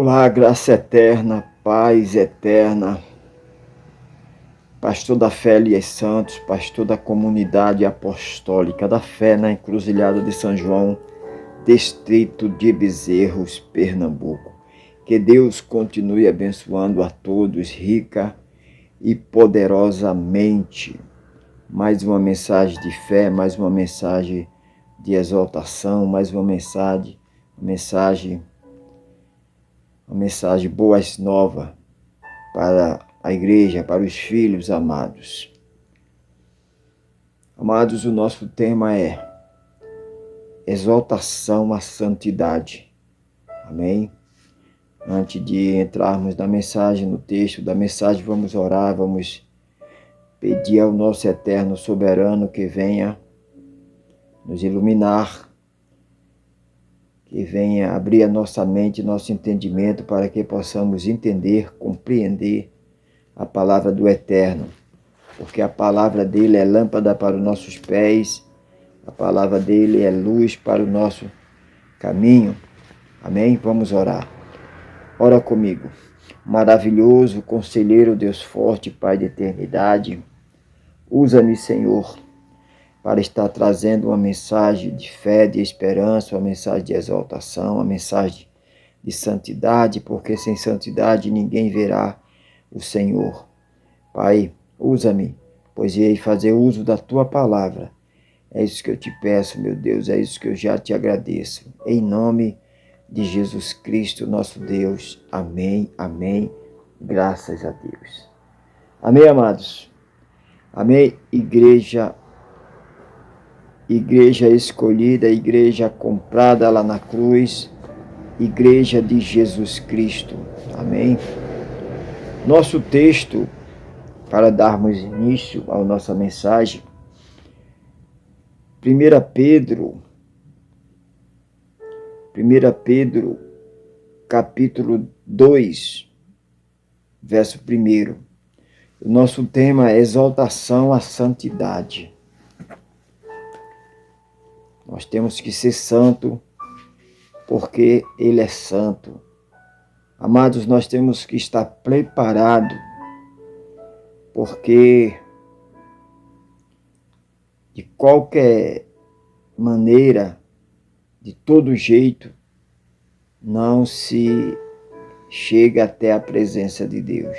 Olá, graça eterna, paz eterna, pastor da fé Elias Santos, pastor da comunidade apostólica da fé na Encruzilhada de São João, distrito de Bezerros, Pernambuco. Que Deus continue abençoando a todos rica e poderosamente. Mais uma mensagem de fé, mais uma mensagem de exaltação, mais uma mensagem boas novas para a igreja, para os filhos amados. Amados, o nosso tema é exaltação à santidade. Amém? Antes de entrarmos na mensagem, no texto da mensagem, vamos orar, vamos pedir ao nosso eterno soberano que venha nos iluminar, que venha abrir a nossa mente, nosso entendimento, para que possamos entender, compreender a palavra do Eterno, porque a palavra dele é lâmpada para os nossos pés, a palavra dele é luz para o nosso caminho. Amém? Vamos orar. Ora comigo. Maravilhoso, conselheiro, Deus forte, Pai de eternidade, usa-me, Senhor, para estar trazendo uma mensagem de fé, de esperança, uma mensagem de exaltação, uma mensagem de santidade, porque sem santidade ninguém verá o Senhor. Pai, usa-me, pois irei fazer uso da Tua palavra. É isso que eu te peço, meu Deus, é isso que eu já te agradeço. Em nome de Jesus Cristo, nosso Deus. Amém, amém. Graças a Deus. Amém, amados. Amém, igreja escolhida, igreja comprada lá na cruz, igreja de Jesus Cristo. Amém. Nosso texto, para darmos início à nossa mensagem, 1 Pedro, capítulo 2, verso 1. O nosso tema é exaltação à santidade. Nós temos que ser santo, porque Ele é santo. Amados, nós temos que estar preparados, porque de qualquer maneira, de todo jeito, não se chega até a presença de Deus.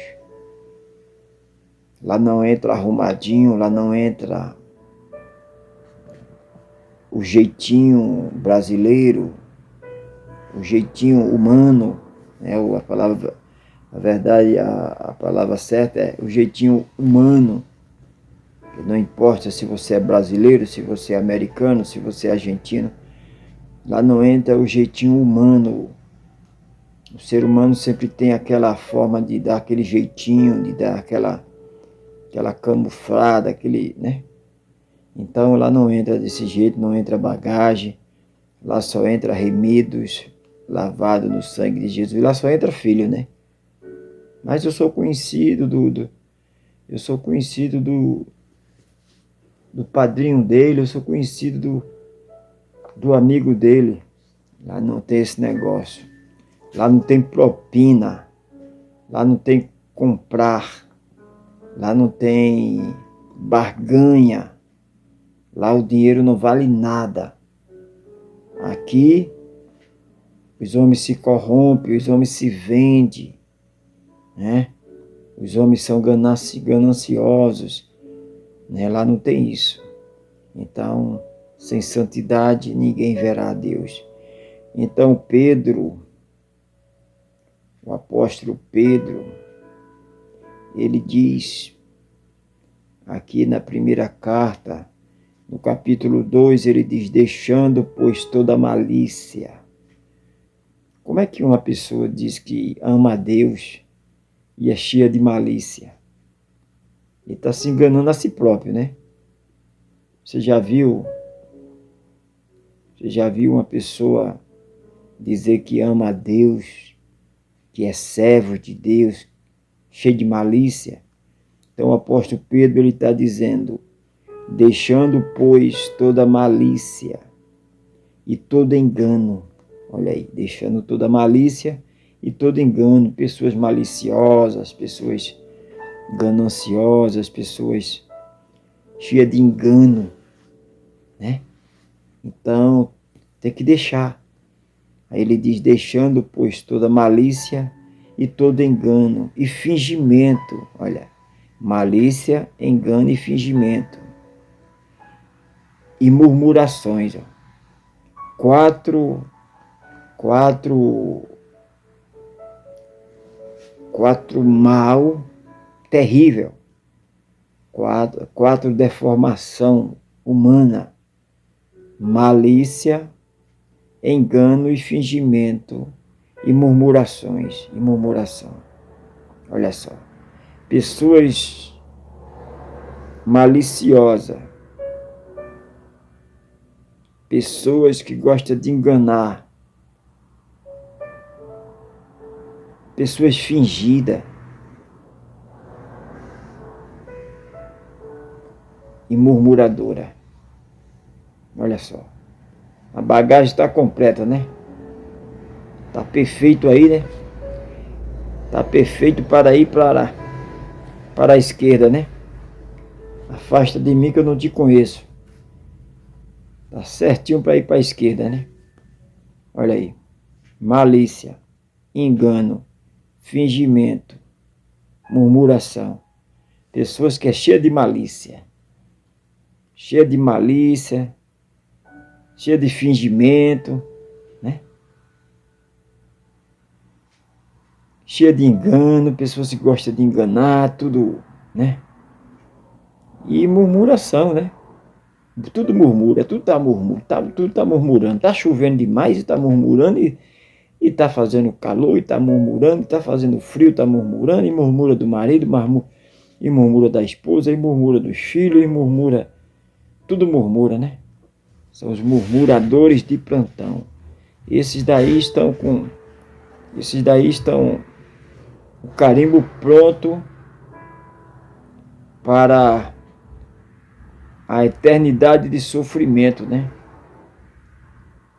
Lá não entra arrumadinho, lá não entra o jeitinho brasileiro, o jeitinho humano, né? A verdade, a palavra certa é o jeitinho humano. Que não importa se você é brasileiro, se você é americano, se você é argentino, lá não entra o jeitinho humano. O ser humano sempre tem aquela forma de dar aquele jeitinho, de dar aquela camuflada, né? Então lá não entra desse jeito, não entra bagagem, lá só entra remidos, lavado no sangue de Jesus, lá só entra filho, né? Mas eu sou conhecido do padrinho dele, eu sou conhecido do amigo dele. Lá não tem esse negócio. Lá não tem propina. Lá não tem comprar. Lá não tem barganha. Lá o dinheiro não vale nada. Aqui os homens se corrompem, os homens se vendem, né? Os homens são gananciosos, né? Lá não tem isso. Então, sem santidade, ninguém verá a Deus. Então, o apóstolo Pedro, ele diz, aqui na primeira carta, no capítulo 2, ele diz, deixando, pois, toda malícia. Como é que uma pessoa diz que ama a Deus e é cheia de malícia? Ele está se enganando a si próprio, né? Você já viu uma pessoa dizer que ama a Deus, que é servo de Deus, cheio de malícia? Então o apóstolo Pedro, ele está dizendo, deixando, pois, toda malícia e todo engano. Olha aí, deixando toda malícia e todo engano, pessoas maliciosas, pessoas gananciosas, pessoas cheias de engano, né? Então, tem que deixar. Aí ele diz, deixando, pois, toda malícia e todo engano e fingimento. Olha, malícia, engano e fingimento. E murmurações. Ó. Quatro mal terrível. Quatro deformação humana. Malícia, engano e fingimento e murmurações e murmuração. Olha só. Pessoas maliciosas. Pessoas que gostam de enganar. Pessoas fingidas. E murmuradora. Olha só. A bagagem está completa, né? Está perfeito aí, né? Está perfeito para ir para a esquerda, né? Afasta de mim que eu não te conheço. Tá certinho para ir para a esquerda, né? Olha aí. Malícia, engano, fingimento, murmuração. Pessoas que é cheia de malícia. Cheia de malícia, cheia de fingimento, né? Cheia de engano, pessoas que gostam de enganar, tudo, né? E murmuração, né? Tudo murmura, tudo tá murmurando. Tá chovendo demais e tá murmurando e tá fazendo calor e tá murmurando, e tá fazendo frio, tá murmurando e murmura do marido, e murmura da esposa, e murmura dos filhos, e murmura, tudo murmura, né? São os murmuradores de plantão. Esses daí estão com o carimbo pronto para a eternidade de sofrimento, né?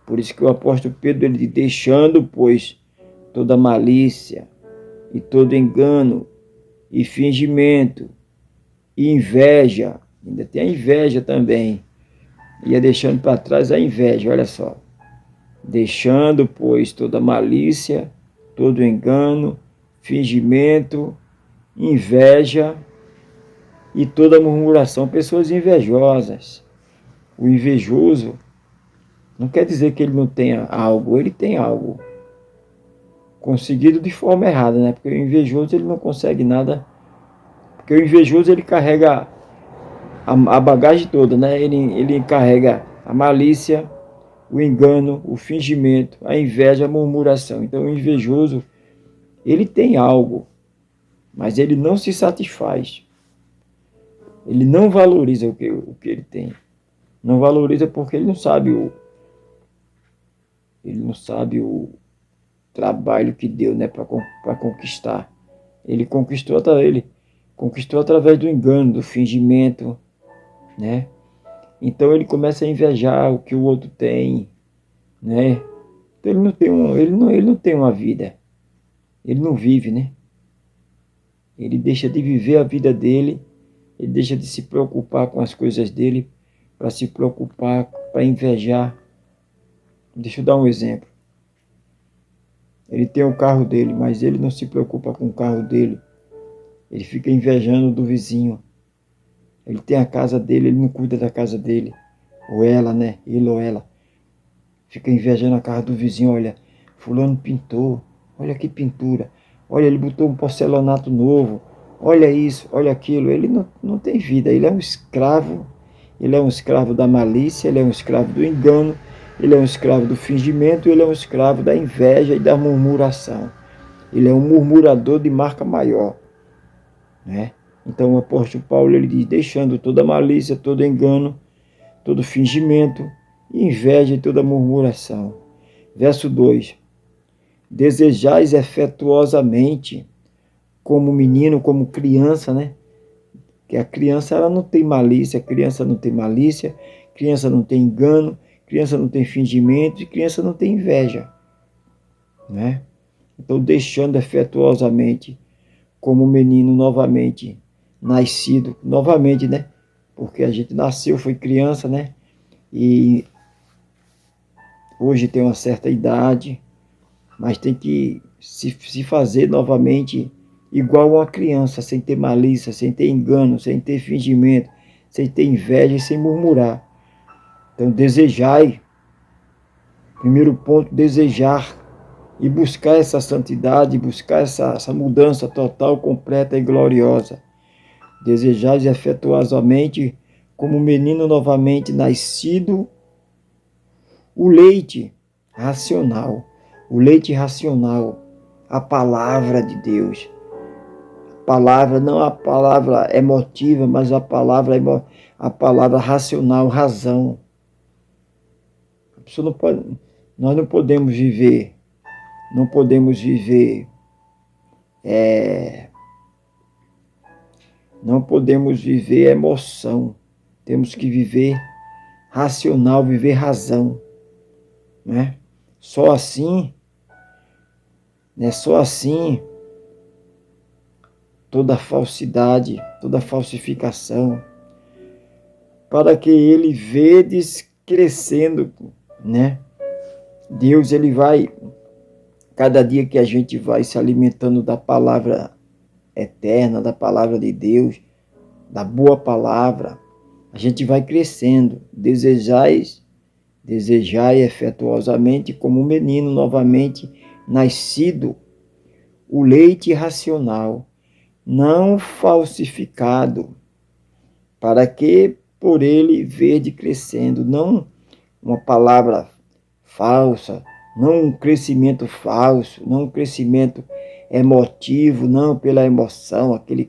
Por isso que o apóstolo Pedro, ele diz, deixando, pois, toda malícia e todo engano e fingimento e inveja, ainda tem a inveja também, ia deixando para trás a inveja, olha só. Deixando, pois, toda malícia, todo engano, fingimento, inveja e toda murmuração. Pessoas invejosas. O invejoso não quer dizer que ele não tenha algo, ele tem algo. Conseguido de forma errada, né? Porque o invejoso ele não consegue nada. Porque o invejoso ele carrega a bagagem toda, né? Ele carrega a malícia, o engano, o fingimento, a inveja, a murmuração. Então o invejoso, ele tem algo, mas ele não se satisfaz. Ele não valoriza o que ele tem. Não valoriza porque ele não sabe o trabalho que deu, né, para conquistar. Ele conquistou através do engano, do fingimento, né? Então ele começa a invejar o que o outro tem, né? Então ele não tem uma vida. Ele não vive, né? Ele deixa de viver a vida dele, ele deixa de se preocupar com as coisas dele para se preocupar, para invejar. Deixa eu dar um exemplo. Ele tem o carro dele, mas ele não se preocupa com o carro dele. Ele fica invejando do vizinho. Ele tem a casa dele, ele não cuida da casa dele. Ou ela, né? Ele ou ela. Fica invejando a casa do vizinho. Olha, fulano pintou. Olha que pintura. Olha, ele botou um porcelanato novo. Olha isso, olha aquilo. Ele não tem vida. Ele é um escravo. Ele é um escravo da malícia. Ele é um escravo do engano. Ele é um escravo do fingimento. Ele é um escravo da inveja e da murmuração. Ele é um murmurador de marca maior, né? Então o apóstolo Paulo ele diz, deixando toda malícia, todo engano, todo fingimento, inveja e toda murmuração. Verso 2. Desejais efetuosamente, como menino, como criança, né? Que a criança ela não tem malícia, criança não tem engano, criança não tem fingimento e criança não tem inveja, né? Então, deixando efetuosamente como menino novamente nascido, novamente, né? Porque a gente nasceu, foi criança, né? E hoje tem uma certa idade, mas tem que se fazer novamente igual uma criança, sem ter malícia, sem ter engano, sem ter fingimento, sem ter inveja e sem murmurar. Então, desejai, primeiro ponto, desejar e buscar essa santidade, buscar essa mudança total, completa e gloriosa. Desejais afetuosamente, como um menino novamente nascido, o leite racional, a palavra de Deus. Palavra, não a palavra emotiva, mas a palavra racional, razão. A pessoa não pode, nós não podemos viver não podemos viver emoção. Temos que viver racional, viver razão, né? Só assim, né? Só assim toda falsidade, toda falsificação, para que ele vedes crescendo, né? Deus, ele vai, cada dia que a gente vai se alimentando da palavra eterna, da palavra de Deus, da boa palavra, a gente vai crescendo. Desejai efetuosamente como um menino novamente nascido, o leite racional, não falsificado, para que por ele vede crescendo, não uma palavra falsa, não um crescimento falso, não um crescimento emotivo, não pela emoção, aquele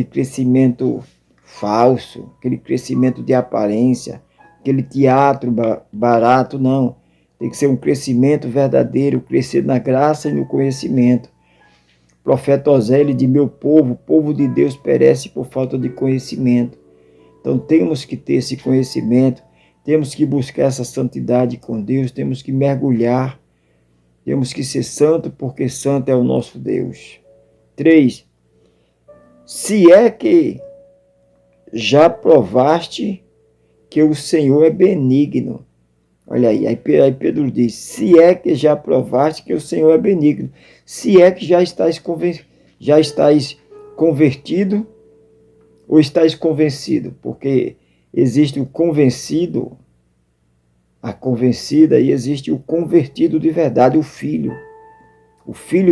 crescimento falso, aquele crescimento de aparência, aquele teatro barato, não. Tem que ser um crescimento verdadeiro, crescer na graça e no conhecimento. O profeta Osés diz: meu povo, o povo de Deus perece por falta de conhecimento. Então temos que ter esse conhecimento, temos que buscar essa santidade com Deus, temos que mergulhar, temos que ser santo, porque santo é o nosso Deus. 3. Se é que já provaste que o Senhor é benigno. Olha aí Pedro diz: se é que já provaste que o Senhor é benigno, se é que já estás convertido ou estás convencido, porque existe o convencido, a convencida, e existe o convertido de verdade, o filho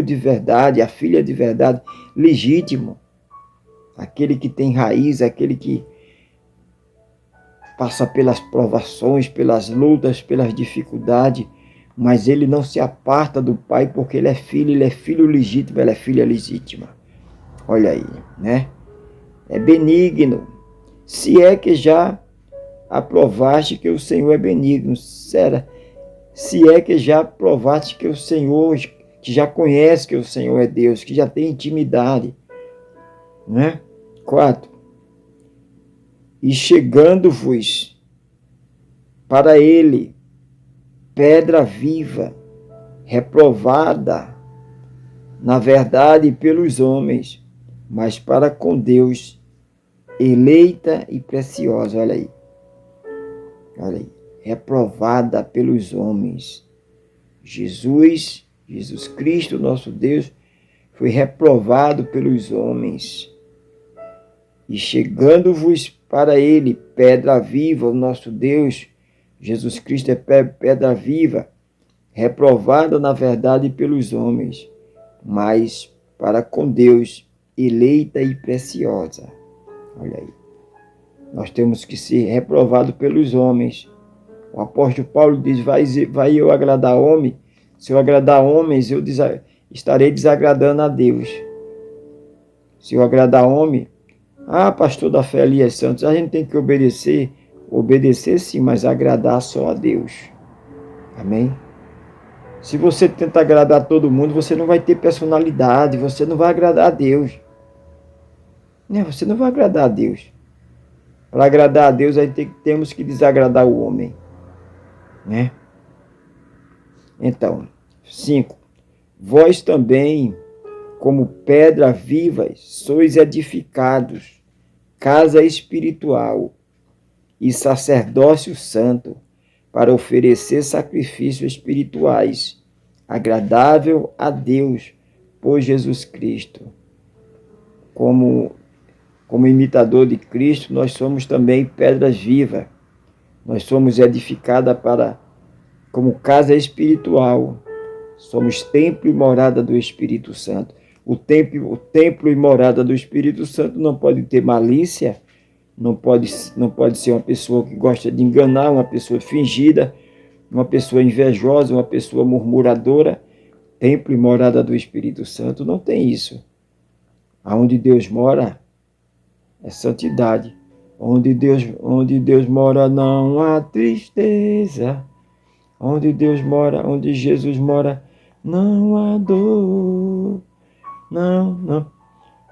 de verdade, a filha de verdade, legítimo, aquele que tem raiz, aquele que passa pelas provações, pelas lutas, pelas dificuldades, mas ele não se aparta do pai porque ele é filho legítimo, ela é filha legítima. Olha aí, né? É benigno. Se é que já aprovaste que o Senhor é benigno, será? Se é que já aprovaste que o Senhor, que já conhece que o Senhor é Deus, que já tem intimidade, né? 4. E chegando-vos para ele, pedra viva, reprovada, na verdade, pelos homens, mas para com Deus, eleita e preciosa. Olha aí. Reprovada pelos homens. Jesus Cristo, nosso Deus, foi reprovado pelos homens. E chegando-vos para ele, pedra viva, o nosso Deus, Jesus Cristo é pedra viva, reprovada na verdade pelos homens, mas para com Deus, eleita e preciosa. Olha aí. Nós temos que ser reprovados pelos homens. O apóstolo Paulo diz: vai eu agradar homem? Se eu agradar homens, eu estarei desagradando a Deus. Se eu agradar homem, pastor da fé Elias Santos, a gente tem que obedecer sim, mas agradar só a Deus. Amém? Se você tenta agradar todo mundo, você não vai ter personalidade, você não vai agradar a Deus. Você não vai agradar a Deus. Para agradar a Deus, aí temos que desagradar o homem, né? Então, 5. Vós também, como pedra viva, sois edificados, casa espiritual e sacerdócio santo, para oferecer sacrifícios espirituais, agradável a Deus por Jesus Cristo. Como imitador de Cristo, nós somos também pedras vivas. Nós somos edificadas como casa espiritual. Somos templo e morada do Espírito Santo. O templo e morada do Espírito Santo não pode ter malícia, não pode ser uma pessoa que gosta de enganar, uma pessoa fingida, uma pessoa invejosa, uma pessoa murmuradora. Templo e morada do Espírito Santo não tem isso. Aonde Deus mora é santidade. Onde Deus mora não há tristeza. Onde Deus mora, onde Jesus mora, não há dor. Não.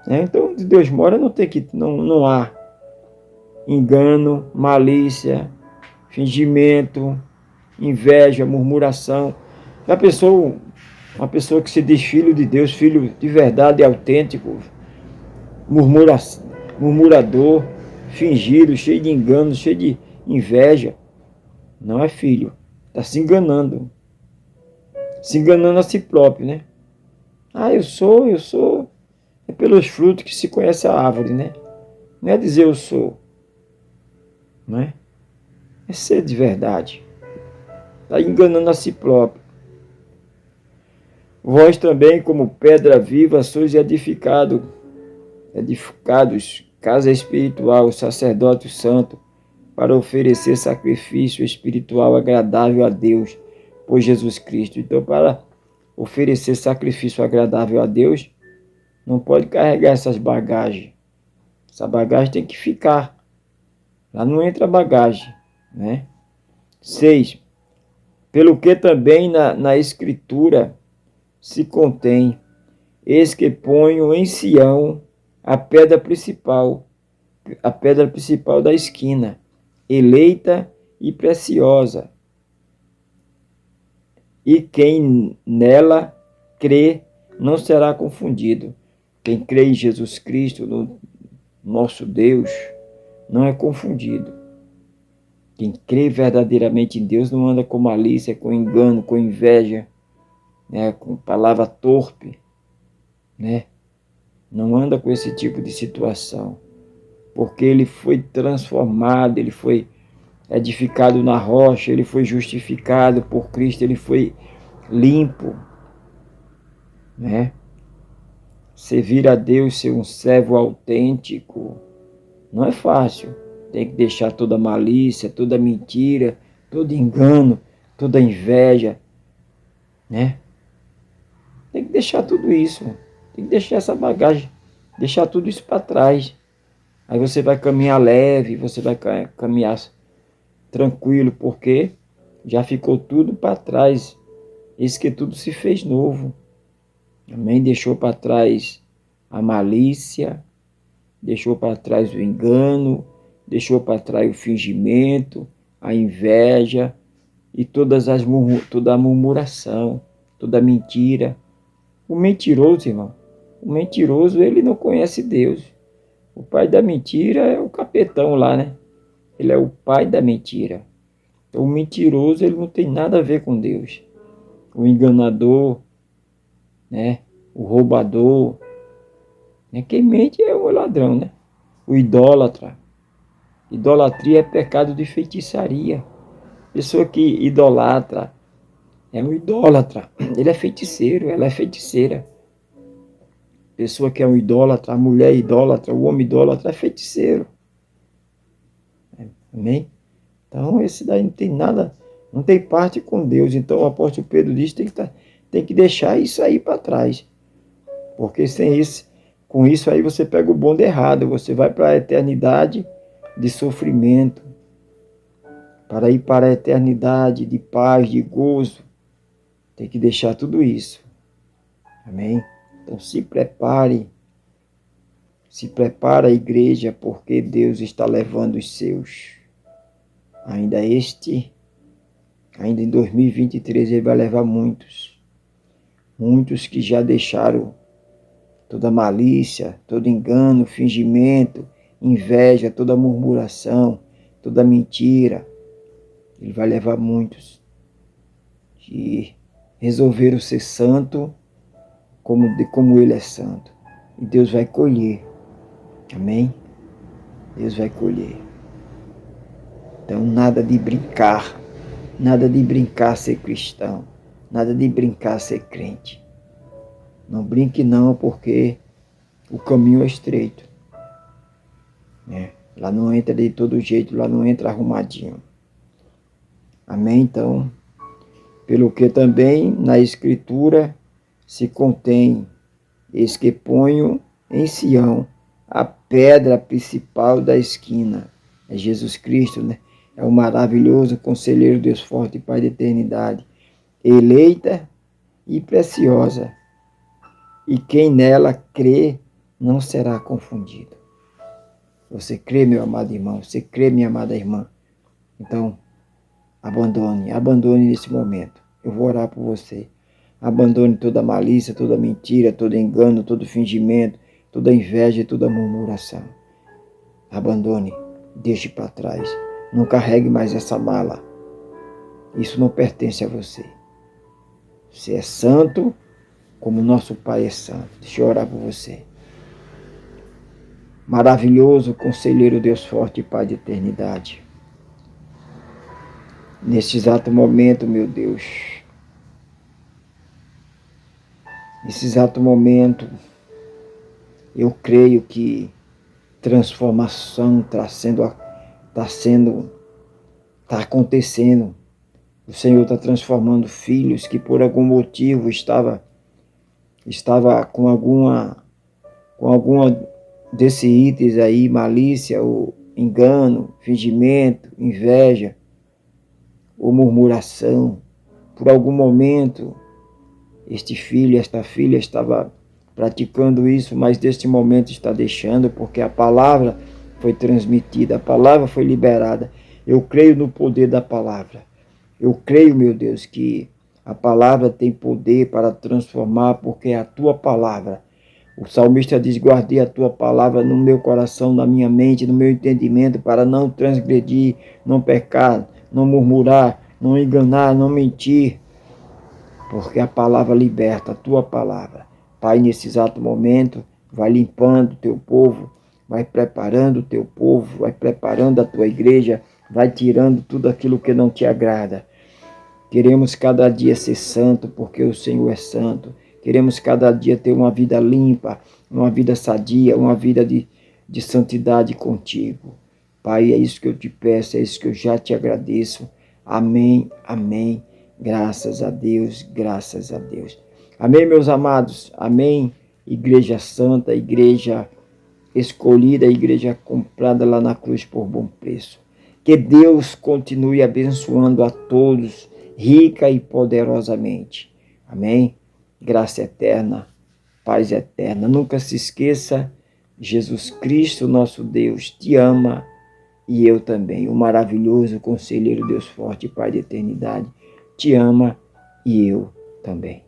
Então, onde Deus mora não há engano, malícia, fingimento, inveja, murmuração. Já pensou uma pessoa que se diz filho de Deus, filho de verdade, autêntico, murmurador, fingido, cheio de engano, cheio de inveja? Não é filho. Está se enganando. Se enganando a si próprio, né? Eu sou. É pelos frutos que se conhece a árvore, né? Não é dizer eu sou. Não é? É ser de verdade. Está enganando a si próprio. Vós também, como pedra viva, sois edificados, casa espiritual, sacerdócio santo, para oferecer sacrifício espiritual agradável a Deus por Jesus Cristo. Então, para oferecer sacrifício agradável a Deus, não pode carregar essas bagagens. Essa bagagem tem que ficar. Lá não entra bagagem, né? 6. Pelo que também na Escritura se contém: eis que ponho em Sião a pedra principal da esquina, eleita e preciosa. E quem nela crê não será confundido. Quem crê em Jesus Cristo, no nosso Deus, não é confundido. Quem crê verdadeiramente em Deus não anda com malícia, com engano, com inveja, né, com palavra torpe, né? Não anda com esse tipo de situação, porque ele foi transformado, ele foi edificado na rocha, ele foi justificado por Cristo, ele foi limpo, né? Servir a Deus, ser um servo autêntico, não é fácil. Tem que deixar toda malícia, toda mentira, todo engano, toda inveja, né? Tem que deixar tudo isso. Tem que deixar essa bagagem, deixar tudo isso para trás. Aí você vai caminhar leve, você vai caminhar tranquilo, porque já ficou tudo para trás. Eis que tudo se fez novo. Amém? Deixou para trás a malícia, deixou para trás o engano, deixou para trás o fingimento, a inveja e toda a murmuração, toda a mentira. O mentiroso, irmão, o mentiroso, ele não conhece Deus. O pai da mentira é o capetão lá, né? Ele é o pai da mentira. Então, o mentiroso, ele não tem nada a ver com Deus. O enganador, né? O roubador, né? Quem mente é o ladrão, né? O idólatra. Idolatria é pecado de feitiçaria. Pessoa que idolatra é um idólatra. Ele é feiticeiro, ela é feiticeira. Pessoa que é um idólatra, a mulher idólatra, o homem idólatra é feiticeiro. Amém? Então, esse daí não tem nada, não tem parte com Deus. Então, o apóstolo Pedro diz que tem que deixar isso aí para trás. Porque com isso aí você pega o bonde errado. Você vai para a eternidade de sofrimento. Para ir para a eternidade de paz, de gozo. Tem que deixar tudo isso. Amém? Então, se prepare. Se prepara a igreja, porque Deus está levando os seus. Ainda em 2023, ele vai levar muitos. Muitos que já deixaram toda malícia, todo engano, fingimento, inveja, toda murmuração, toda mentira. Ele vai levar muitos que resolveram ser santo como ele é santo. E Deus vai colher. Amém? Deus vai colher. Então, nada de brincar ser cristão, nada de brincar ser crente. Não brinque não, porque o caminho é estreito. Né? Lá não entra de todo jeito, lá não entra arrumadinho. Amém? Então, pelo que também na Escritura se contém, eis que ponho em Sião a pedra principal da esquina. É Jesus Cristo, né? É o maravilhoso conselheiro, Deus forte e Pai da eternidade, eleita e preciosa. E quem nela crê não será confundido. Você crê, meu amado irmão? Você crê, minha amada irmã? Então, abandone nesse momento. Eu vou orar por você. Abandone toda malícia, toda mentira, todo engano, todo fingimento, toda inveja e toda murmuração. Abandone, deixe para trás. Não carregue mais essa mala. Isso não pertence a você. Você é santo como nosso Pai é santo. Deixa eu orar por você. Maravilhoso conselheiro, Deus forte e Pai de eternidade. Neste exato momento, meu Deus. Nesse exato momento, eu creio que transformação está acontecendo. O Senhor está transformando filhos que por algum motivo estava com alguma desses itens aí, malícia, ou engano, fingimento, inveja, ou murmuração. Por algum momento, este filho, esta filha estava praticando isso, mas deste momento está deixando, porque a palavra foi transmitida, a palavra foi liberada. Eu creio no poder da palavra. Eu creio, meu Deus, que a palavra tem poder para transformar, porque é a tua palavra. O salmista diz: guardei a tua palavra no meu coração, na minha mente, no meu entendimento, para não transgredir, não pecar, não murmurar, não enganar, não mentir. Porque a palavra liberta, a tua palavra. Pai, nesse exato momento, vai limpando o teu povo, vai preparando o teu povo, vai preparando a tua igreja, vai tirando tudo aquilo que não te agrada. Queremos cada dia ser santo, porque o Senhor é santo. Queremos cada dia ter uma vida limpa, uma vida sadia, uma vida de santidade contigo. Pai, é isso que eu te peço, é isso que eu já te agradeço. Amém, amém. Graças a Deus, graças a Deus. Amém, meus amados. Amém. Igreja santa, igreja escolhida, igreja comprada lá na cruz por bom preço. Que Deus continue abençoando a todos, rica e poderosamente. Amém? Graça eterna, paz eterna. Nunca se esqueça, Jesus Cristo, nosso Deus, te ama e eu também. O maravilhoso conselheiro, Deus forte, Pai de eternidade, te ama e eu também.